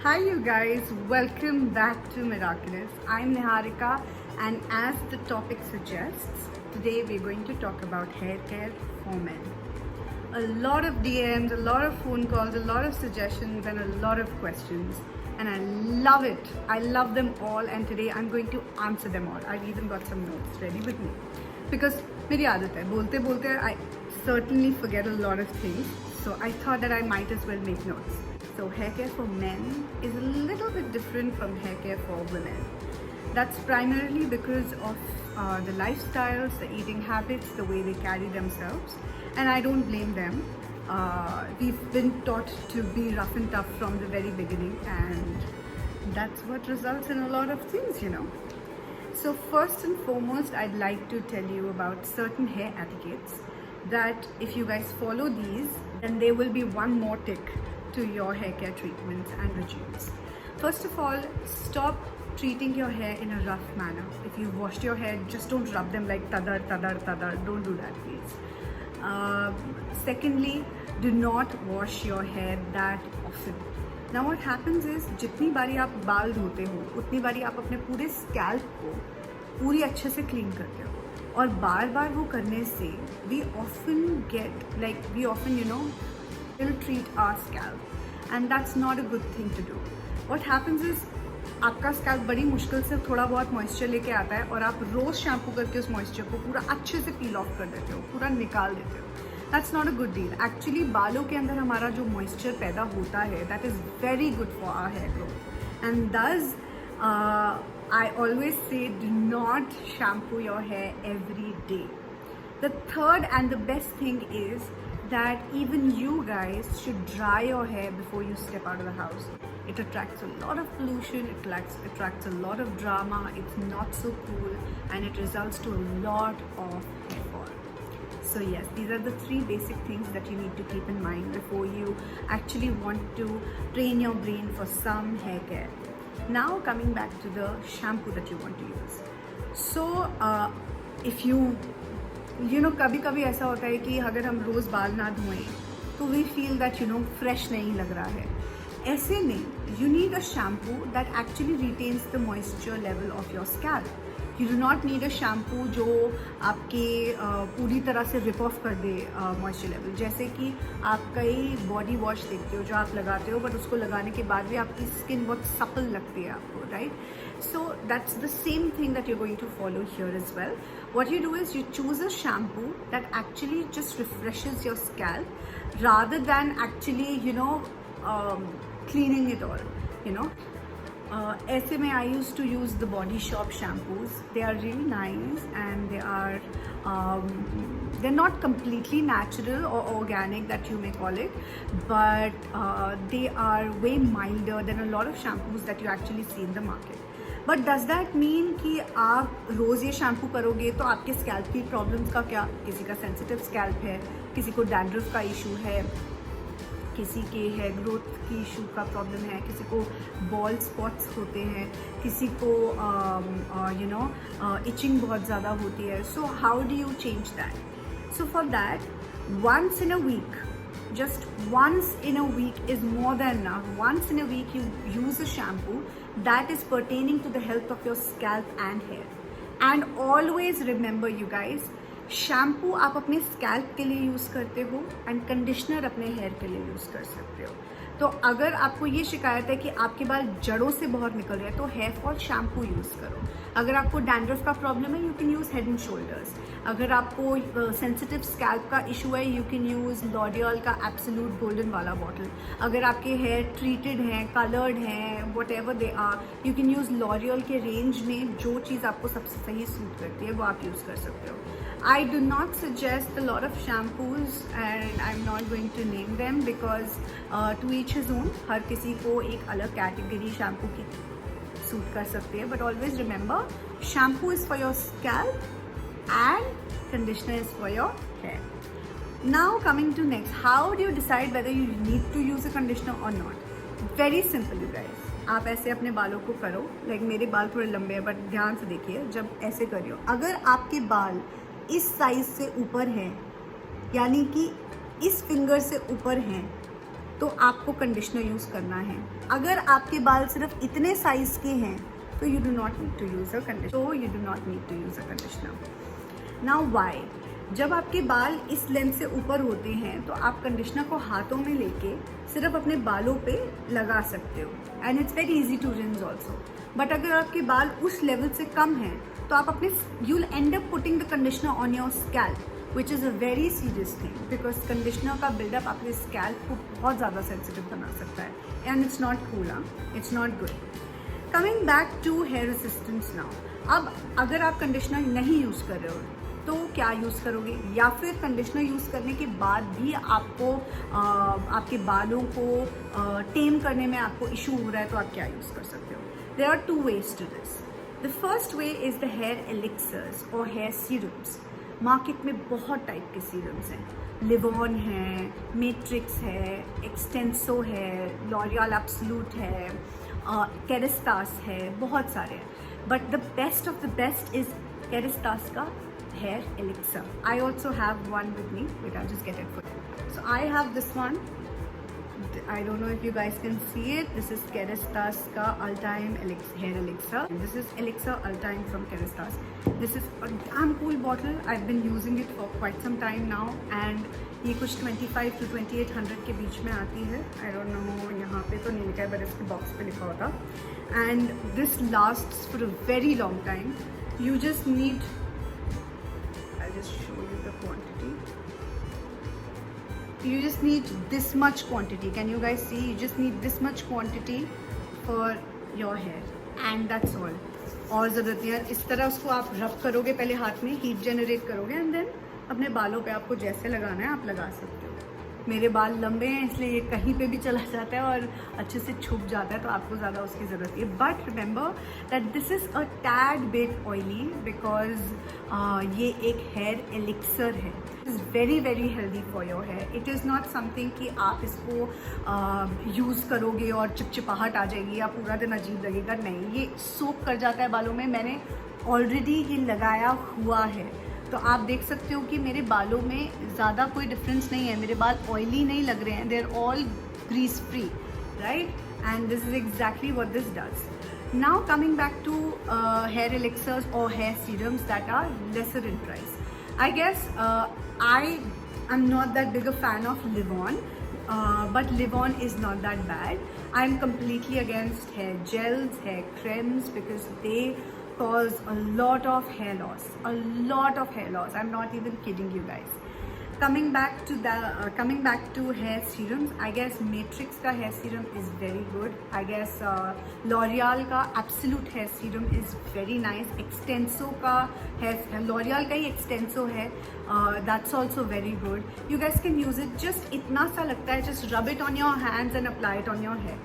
Hi you guys, welcome back to Miraculous. I'm Niharika and as the topic suggests, today we're going to talk about hair care for men. A lot of DMs, a lot of phone calls, a lot of suggestions and a lot of questions and I love it. I love them all and today I'm going to answer them all. I've even got some notes ready with me because मेरी आदत है बोलते बोलते I certainly forget a lot of things, so I thought that I might as well make notes. So hair care for men is a little bit different from hair care for women. That's primarily because of the lifestyles, the eating habits, the way they carry themselves, and I don't blame them. We've been taught to be rough and tough from the very beginning, and that's what results in a lot of things, you know. So first and foremost, I'd like to tell you about certain hair etiquettes that if you guys follow these, then there will be one more tick to your hair care treatments and regimes. First of all, stop treating your hair in a rough manner. If you've washed your hair, just don't rub them like tadar, tadar, tadar. Don't do that, please. Secondly, do not wash your hair that often. Now what happens is, जितनी बारी आप बाल धोते हो, उतनी बारी आप अपने पूरे स्कैल्प को पूरी अच्छे से क्लीन करते हो और बार बार वो करने से we often ill treat our scalp and that's not a good thing to do. What happens is आपका स्कैल्प बड़ी मुश्किल से थोड़ा बहुत मॉइस्चर लेके आता है और आप रोज शैम्पू करके उस मॉइस्चर को पूरा अच्छे से पील ऑफ कर देते हो, पूरा निकाल देते हो. That's not a good deal. Actually बालों के अंदर हमारा जो मॉइस्चर पैदा होता है that is very good for our hair growth and this I always say do not shampoo your hair every day. The third and the best thing is that even you guys should dry your hair before you step out of the house. It attracts a lot of pollution, it attracts a lot of drama, it's not so cool and it results to a lot of hair fall. So yes, these are the three basic things that you need to keep in mind before you actually want to train your brain for some hair care. Now coming back to the shampoo that you want to use. So if you know कभी कभी ऐसा होता है कि अगर हम रोज़ बाल ना धोएं तो we feel that fresh नहीं लग रहा है. ऐसे में you need a shampoo that actually retains the moisture level of your scalp. You do not need a shampoo जो आपके पूरी तरह से रिप ऑफ कर दे मॉइस्चर लेवल. जैसे कि आप कई बॉडी वॉश देखते हो जो आप लगाते हो बट उसको लगाने के बाद भी आपकी स्किन बहुत सपल लगती है आपको, right? So that's the same thing that you're going to follow here as well. What you do is you choose a shampoo that actually just refreshes your scalp rather than actually cleaning it all. ऐसे में I used to use the Body Shop shampoos. They are really nice and they're not completely natural or organic that you may call it, but they are way milder than a lot of shampoos that you actually see in the market. But does that mean कि आप रोज़ ये shampoo करोगे तो आपके scalp की problems का क्या? किसी का सेंसिटिव स्कैल्प है, किसी को डैंड्रफ का इशू है, किसी के हेयर ग्रोथ की इशू का प्रॉब्लम है, किसी को बॉल स्पॉट्स होते हैं, किसी को इचिंग बहुत ज़्यादा होती है. So how do you change that? So for that once in a week, just once in a week is more than enough. Once in a week you use a shampoo that is pertaining to the health of your scalp and hair. And always remember you guys, shampoo आप अपने scalp के लिए use करते हो and conditioner अपने hair के लिए use कर सकते हो. तो अगर आपको ये शिकायत है कि आपके बाल जड़ों से बहुत निकल रहे हैं तो हेयर फॉल शैम्पू यूज़ करो. अगर आपको डैंड्रफ का प्रॉब्लम है you can use Head and Shoulders. अगर आपको सेंसिटिव स्कैल्प का इशू है यू कैन यूज़ लॉरियल का एब्सोल्यूट गोल्डन वाला बॉटल. अगर आपके हेयर ट्रीटेड हैं, कलर्ड हैं, whatever they are, you can use L'Oreal के रेंज में जो चीज़ आपको सबसे सही सूट करती है वो आप यूज़ कर सकते हो. I do not suggest a lot of shampoos and I'm not going to name them because to each his own. हर किसी को एक अलग कैटेगरी शैम्पू की सूट कर सकते हैं. But always remember, shampoo is for your scalp and conditioner is for your hair. Now coming to next, how do you decide whether you need to use a conditioner or not? Very simple you guys. आप ऐसे अपने बालों को करो. Like मेरे बाल थोड़े लंबे हैं बट ध्यान से देखिए, जब ऐसे करियो अगर आपके बाल इस साइज से ऊपर हैं यानी कि इस फिंगर से ऊपर हैं तो आपको कंडीशनर यूज़ करना है। अगर आपके बाल सिर्फ इतने साइज़ के हैं तो you do not need to use a conditioner. Now why? जब आपके बाल इस लेंथ से ऊपर होते हैं तो आप कंडीशनर को हाथों में लेके सिर्फ अपने बालों पे लगा सकते हो, and it's very easy to rinse also. But अगर आपके बाल उस लेवल से कम हैं तो आप अपने you will end up putting the conditioner on your scalp, which is a very serious thing, because conditioner का बिल्डअप आपके स्कैल्प को बहुत ज़्यादा सेंसिटिव बना सकता है, and it's not cool, it's not good. Coming back to hair resistance now. अब अगर आप कंडीशनर नहीं यूज़ कर रहे हो तो क्या यूज़ करोगे, या फिर कंडीशनर यूज़ करने के बाद भी आपको आपके बालों को टेम करने में आपको इशू हो रहा है, तो आप क्या यूज़ कर सकते हो? There are two ways to this. The first way is the hair elixirs और हेयर सीरम्स। मार्केट में बहुत टाइप के सीरम्स हैं, लिवॉन है, मैट्रिक्स है, एक्सटेंसो है, लॉरियल एब्सोल्यूट है, केरेस्टास है, बहुत सारे हैं। But the best of the best is Kerastase का hair elixir. I also have one with me. Wait, I'll just get it for you. So I have this one. I don't know if you guys can see it. This is Kerestas ka Ultime hair elixir. This is elixir Ultime from Kerestas. This is a damn cool bottle. I've been using it for quite some time now, and ये कुछ 25 to 2800 के बीच में आती है. I don't know, यहाँ पे तो नहीं लिखा है, but इसके बॉक्स पे लिखा होता. And this lasts for a very long time. You just need, just show you the quantity. You just need this much quantity. Can you guys see? You just need this much quantity for your hair, and that's all. और ज़रूरत नहीं है। इस तरह उसको आप रब करोगे पहले हाथ में, हीट जनरेट करोगे, एंड देन अपने बालों पे आपको जैसे लगाना है आप लगा सकते हो। मेरे बाल लंबे हैं इसलिए ये कहीं पे भी चला जाता है और अच्छे से छुप जाता है, तो आपको ज़्यादा उसकी ज़रूरत है। But remember that this is a tad bit oily, because ये एक हेयर एलिक्सर है। It is very very healthy for your hair. It is not something कि आप इसको यूज़ करोगे और चिपचिपाहट आ जाएगी या पूरा दिन अजीब लगेगा। नहीं, ये सोक कर जाता है बालों में। मैंने ऑलरेडी ये लगाया हुआ है, तो आप देख सकते हो कि मेरे बालों में ज़्यादा कोई डिफरेंस नहीं है। मेरे बाल ऑयली नहीं लग रहे हैं, they are all grease free, right? And this is exactly what this does. Now coming back to hair elixirs और hair serums that are lesser in price, I guess I am not that big a fan of Livon, but Livon is not that bad. I'm completely against hair gels, hair creams, because they cause a lot of hair loss. I'm not even kidding you guys. Coming back to hair serums, I guess Matrix का hair serum is very good. I guess L'Oreal का Absolute hair serum is very nice. Extenso का L'Oreal का ही Extenso है, that's also very good. You guys can use it. Just इतना सा लगता है, just rub it on your hands and apply it on your hair.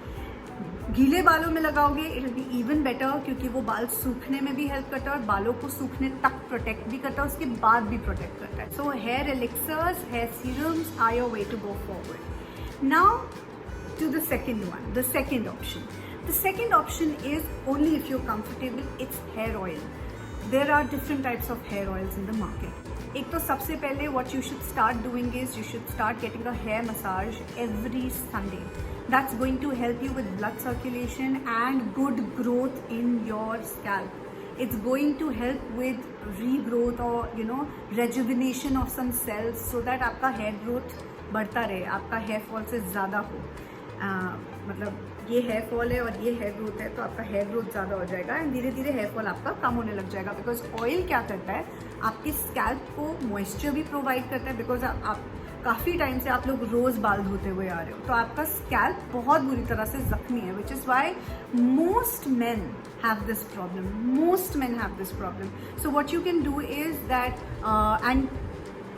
गीले बालों में लगाओगे it will be even better, क्योंकि वो बाल सूखने में भी हेल्प करता है और बालों को सूखने तक प्रोटेक्ट भी करता है, उसके बाद भी प्रोटेक्ट करता है। So hair elixirs, hair serums are your way to go forward. Now to the second one, the second option. The second option is only if you are comfortable, it's hair oil. There are different types of hair oils in the market. एक तो सबसे पहले what you should start doing is you should start getting a hair massage every Sunday. That's going to help you with blood circulation and good growth in your scalp. It's going to help with regrowth or rejuvenation of some cells, so that आपका hair growth बढ़ता रहे, आपका hair fall से ज़्यादा हो। मतलब ये hair fall है और ये हेयर ग्रोथ है, तो आपका हेयर ग्रोथ ज़्यादा हो जाएगा एंड धीरे धीरे हेयर फॉल आपका कम होने लग जाएगा। बिकॉज ऑयल क्या करता है, आपके स्कैल्प को मॉइस्चर भी प्रोवाइड करता है। बिकॉज आप काफ़ी टाइम से आप लोग रोज़ बाल धोते हुए आ रहे हो, तो आपका स्कैल्प बहुत बुरी तरह से जख्मी है, which is why most men have this problem. So what you can do is that, and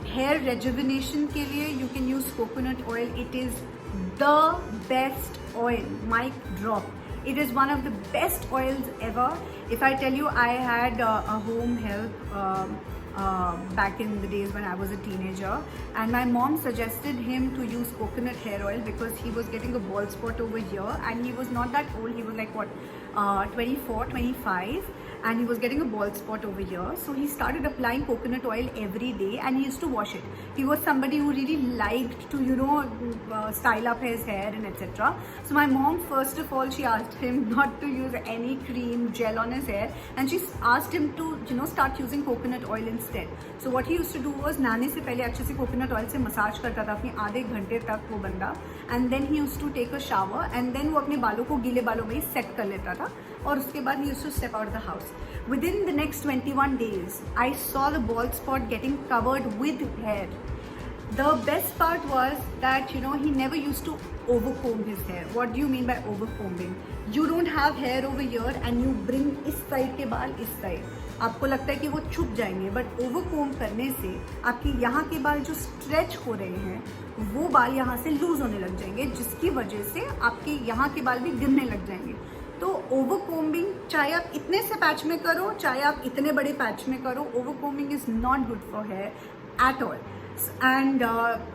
hair rejuvenation के लिए you can use coconut oil. It is the best oil, mic drop. It is one of the best oils ever. If I tell you, I had a home help back in the days when I was a teenager, and my mom suggested him to use coconut hair oil because he was getting a bald spot over here, and he was not that old. He was like what, 24, 25, and he was getting a bald spot over here. So he started applying coconut oil every day and he used to wash it. He was somebody who really liked to, you know, style up his hair and etc. So my mom, first of all, she asked him not to use any cream gel on his hair, and she asked him to, you know, start using coconut oil instead. So what he used to do was, नहाने से पहले अच्छे से coconut oil से massage करता था अपनी आधे घंटे तक वो बंदा, and then he used to take a shower and then वो अपने बालों को गीले बालों में ही सेट कर लेता था, और उसके बाद he used to step out of the house. Within the next 21 days, I saw the bald spot getting covered with hair. The best part was that, you know, he never used to overcomb his hair. What do you mean by overcombing? You don't have hair over here and you bring इस side के बाल इस side, आपको लगता है कि वो छुप जाएंगे, बट ओवरकोम करने से आपके यहाँ के बाल जो स्ट्रेच हो रहे हैं वो बाल यहाँ से लूज होने लग जाएंगे, जिसकी वजह से आपके यहाँ के बाल भी गिरने लग जाएंगे. तो ओवरकोम्बिंग, चाहे आप इतने से पैच में करो चाहे आप इतने बड़े पैच में करो, overcombing is not good for hair at all. And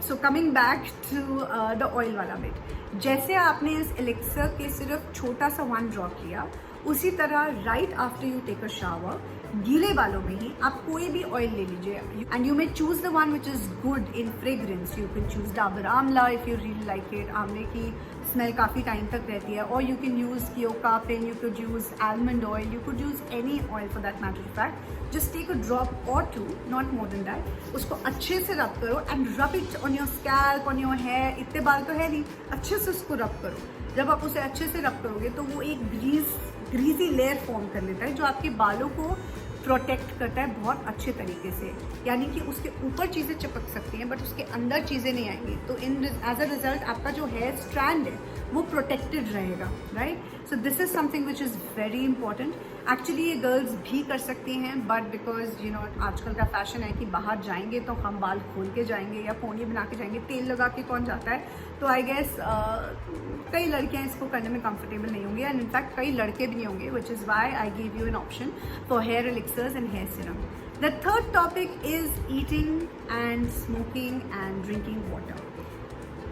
so coming back to the oil वाला बिट, जैसे आपने इस एलिक्सर के सिर्फ छोटा सा 1 ड्रॉप लिया, उसी तरह right after you take a shower, गीले बालों में ही आप कोई भी ऑयल ले लीजिए, and you may choose the one which is good in fragrance. You can choose Dabur Amla if you really like it. आमले की स्मेल काफ़ी टाइम तक रहती है. और you can use कियोकापिन, you could use almond oil, you could use any oil for that matter of fact. Just take a drop और 2, not more than that. उसको अच्छे से रब करो and rub it on your scalp, on your hair. इतने बाल तो है नहीं, अच्छे से उसको रब करो. जब आप उसे अच्छे से रब करोगे तो वो एक ग्रीजी लेयर फॉर्म कर लेता है जो आपके बालों को प्रोटेक्ट करता है बहुत अच्छे तरीके से. यानी कि उसके ऊपर चीज़ें चिपक सकती हैं बट उसके अंदर चीज़ें नहीं आएंगी. तो इन एज अ रिजल्ट आपका जो हेयर स्ट्रैंड है वो प्रोटेक्टेड रहेगा, right. So this is something which is very important. Actually ये गर्ल्स भी कर सकती हैं, बट बिकॉज यू नो आजकल का फैशन है कि बाहर जाएंगे तो हम बाल खोल के जाएंगे या पोनी बना के जाएंगे, तेल लगा के कौन जाता है. तो आई गेस कई लड़कियां इसको करने में कंफर्टेबल नहीं होंगी, एंड इनफैक्ट कई लड़के भी नहीं होंगे, which is why I give you an option for hair elixirs and hair serum. The third topic is eating and smoking and drinking water.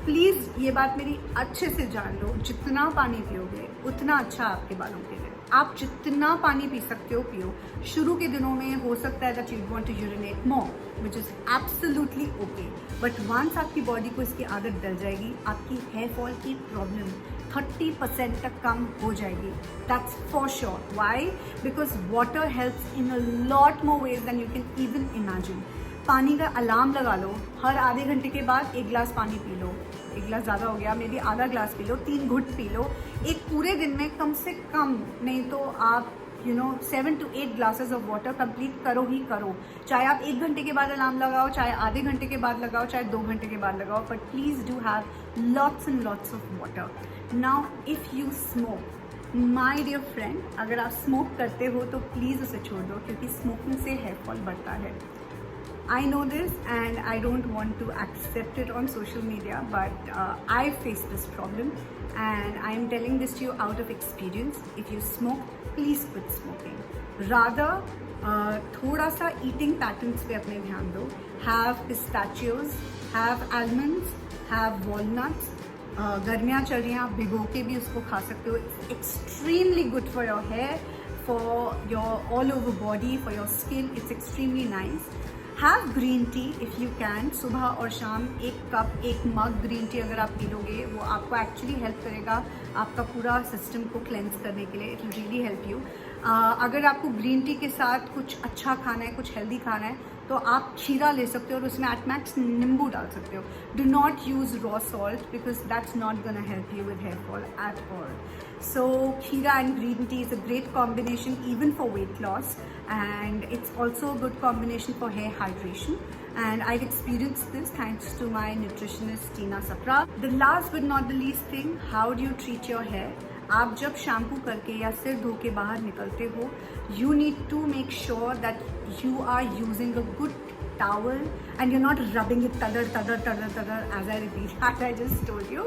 Please ये बात मेरी अच्छे से जान लो, जितना पानी पियोगे उतना अच्छा आपके बालों के लिए. आप जितना पानी पी सकते हो पियो. शुरू के दिनों में हो सकता है that you want to urinate more, which is absolutely okay, but once आपकी बॉडी को इसकी आदत डल जाएगी, आपकी हेयर फॉल की प्रॉब्लम 30% तक कम हो जाएगी. That's for sure. Why? Because water helps in a lot more ways than you can even imagine. पानी का अलार्म लगा लो, हर आधे घंटे के बाद 1 गिलास पानी पी लो. 1 गिलास ज़्यादा हो गया, मे बी आधा गिलास पी लो, 3 घुट पी लो. एक पूरे दिन में कम से कम नहीं तो आप 7 to 8 glasses of water complete करो ही करो. चाहे आप 1 घंटे के बाद अलार्म लगाओ, चाहे आधे घंटे के बाद लगाओ, चाहे 2 घंटे के बाद लगाओ, but please do have lots and lots of water. Now if you smoke, my dear friend, अगर आप स्मोक करते हो तो प्लीज़ उसे छोड़ दो, क्योंकि स्मोकिंग से हेयर फॉल बढ़ता है. I know this and I don't want to accept it on social media, but I face this problem and I am telling this to you out of experience. If you smoke, please quit smoking. Rather, थोड़ा सा eating patterns पे अपने ध्यान दो. Have pistachios, have almonds, have walnuts. गर्मियाँ चल रही हैं, आप भिगो के भी उसको खा सकते हो. It's extremely good for your hair, for your all over body, for your skin. It's extremely nice. Have green tea if you can. सुबह और शाम 1 कप 1 मग ग्रीन टी अगर आप पी लोगे, वो आपको एक्चुअली हेल्प करेगा आपका पूरा सिस्टम को क्लेंस करने के लिए. It will really help you. अगर आपको ग्रीन टी के साथ कुछ अच्छा खाना है, कुछ हेल्दी खाना है, तो आप खीरा ले सकते हो और उसमें एट मैक्स नींबू डाल सकते हो. Do not use raw salt because that's not gonna help you with hair fall at all. So Khira and green tea is a great combination even for weight loss, and it's also a good combination for hair hydration, and I've experienced this thanks to my nutritionist Tina Sapra. The last but not the least thing, how do you treat your hair? आप जब shampoo करके या सिर धो के बाहर निकलते हो, you need to make sure that you are using a good towel and you're not rubbing it tadar as I repeat as I just told you.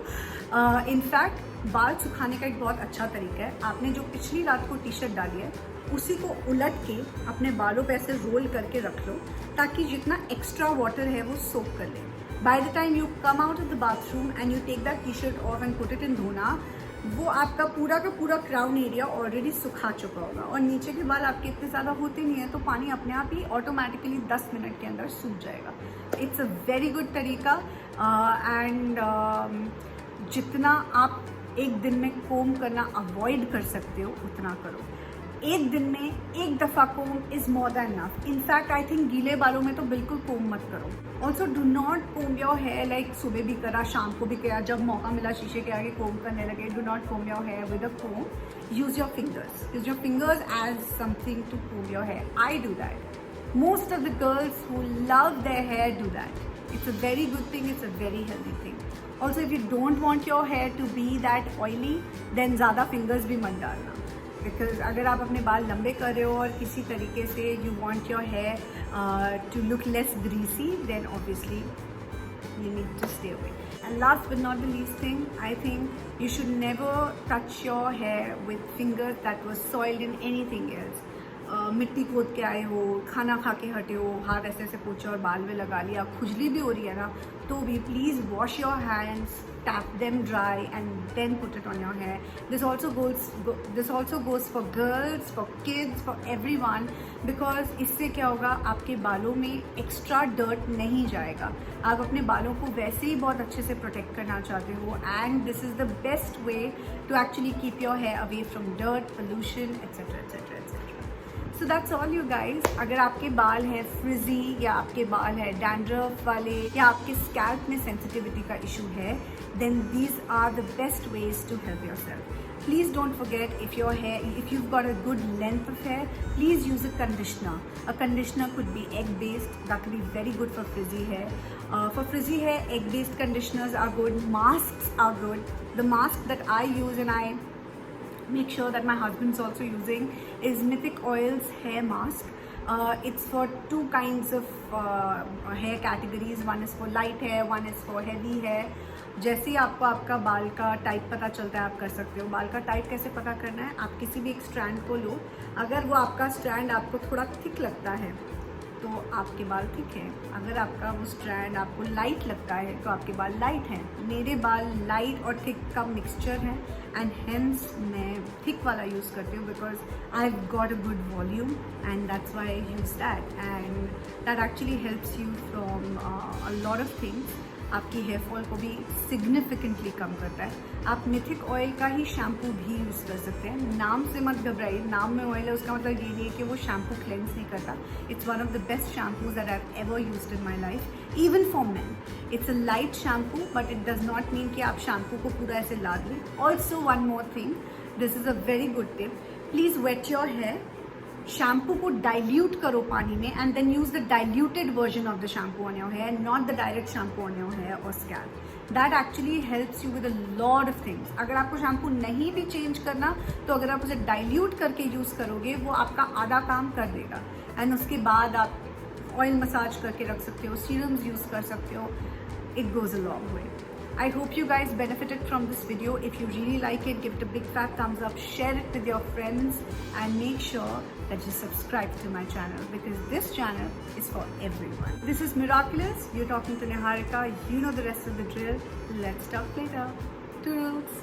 In fact, बाल सुखाने का एक बहुत अच्छा तरीका है. आपने जो पिछली रात को टी शर्ट डाली है उसी को उलट के अपने बालों पे ऐसे रोल करके रख लो, ताकि जितना एक्स्ट्रा वाटर है वो सोक कर ले. By the time you come out of the bathroom and you take that t-shirt off and put it in dhona, वो आपका पूरा का पूरा क्राउन एरिया ऑलरेडी सुखा चुका होगा और नीचे के बाल आपके इतने ज़्यादा होते नहीं है, तो पानी अपने आप ही ऑटोमेटिकली 10 मिनट के अंदर सूख जाएगा. इट्स अ वेरी गुड तरीका. एंड जितना आप एक दिन में कोम करना अवॉइड कर सकते हो उतना करो. एक दिन में एक दफ़ा comb is more than enough. In fact I think गीले बालों में तो बिल्कुल कोम मत करो. Also do not comb your hair like सुबह भी करा, शाम को भी किया, जब मौका मिला शीशे के आगे कोम करने लगे. Do not comb your hair with a comb. Use your fingers. Use your fingers as something to comb your hair. I do that. Most of the girls who love their hair do that. It's a very good thing, it's a very healthy thing. Also, if you don't want your hair to be that oily, then ज़्यादा fingers भी मत डालना. Because अगर आप अपने बाल लंबे कर रहे हो और किसी तरीके से you want your hair to look less greasy, then obviously you need to stay away. And last but not the least thing, I think you should never touch your hair with fingers that were soiled in anything else. मिट्टी खोद के आए हो, खाना खा के हटे हो, हाथ ऐसे ऐसे पोछे और बाल में लगा लिया, खुजली भी हो रही है ना, तो भी please wash your hands, tap them dry and then put it on your hair. This also goes for girls, for kids, for everyone, because इससे क्या होगा, आपके बालों में एक्स्ट्रा डर्ट नहीं जाएगा. आप अपने बालों को वैसे ही बहुत अच्छे से प्रोटेक्ट करना चाहते हो, and this is the best way to actually keep your hair away from dirt, pollution, etcetera etcetera etcetera. So that's all you guys. अगर आपके बाल हैं फ्रिजी, या आपके बाल है डैंड्रफ वाले, या आपके स्कैल्प में सेंसिटिविटी का इशू है, then these are the best ways to help yourself. Please don't forget, if you've got a good length of hair, please use a conditioner. A conditioner could be egg based. That could be very good for frizzy hair. For frizzy hair, egg based conditioners are good. Masks are good. The mask that I use, and I make sure that my husband's also using, is Mythic Oil's hair mask. It's for two kinds of hair categories. One is for light hair, one is for heavy hair. जैसे ही आपको आपका बाल का type पता चलता है, आप कर सकते हो. बाल का टाइप कैसे पता करना है, आप किसी भी एक स्ट्रैंड को लो. अगर वो आपका स्ट्रैंड आपको थोड़ा थिक लगता है तो आपके बाल थिक हैं. अगर आपका वो स्ट्रैंड आपको लाइट लगता है तो आपके बाल लाइट हैं. मेरे बाल लाइट और थिक का मिक्सचर है, एंड हेंस मैं थिक वाला यूज़ करती हूँ, because I have got a good volume, and that's why I use that, and that actually helps you from a lot of things. आपकी हेयर फॉल को भी significantly कम करता है. आप मिथिक ऑयल का ही शैम्पू भी यूज़ कर सकते हैं. नाम से मत घबराइए, नाम में ऑयल है उसका मतलब ये नहीं है कि वो शैम्पू क्लेंस नहीं करता. It's one of the best shampoos that I have ever used in my life, even for men. It's a light shampoo, but it does not mean कि आप शैम्पू को पूरा ऐसे लाद लें. Also one more thing, this is a very good tip. Please wet your hair, shampoo को dilute करो पानी में, and then use the diluted version of the shampoo on your hair, not the direct shampoo on your hair और scalp. That actually helps you with a lot of things. अगर आपको shampoo नहीं भी change करना, तो अगर आप उसे डाइल्यूट करके यूज़ करोगे, वो आपका आधा काम कर देगा. एंड उसके बाद आप ऑयल मसाज करके रख सकते हो, सीरम्स यूज़ कर सकते हो. It goes a long way. I hope you guys benefited from this video. If you really like it, give it a big fat thumbs up, share it with your friends, and make sure that you subscribe to my channel, because this channel is for everyone. This is Miraculous. You're talking to Niharika. You know the rest of the drill. Let's talk later. Toodles.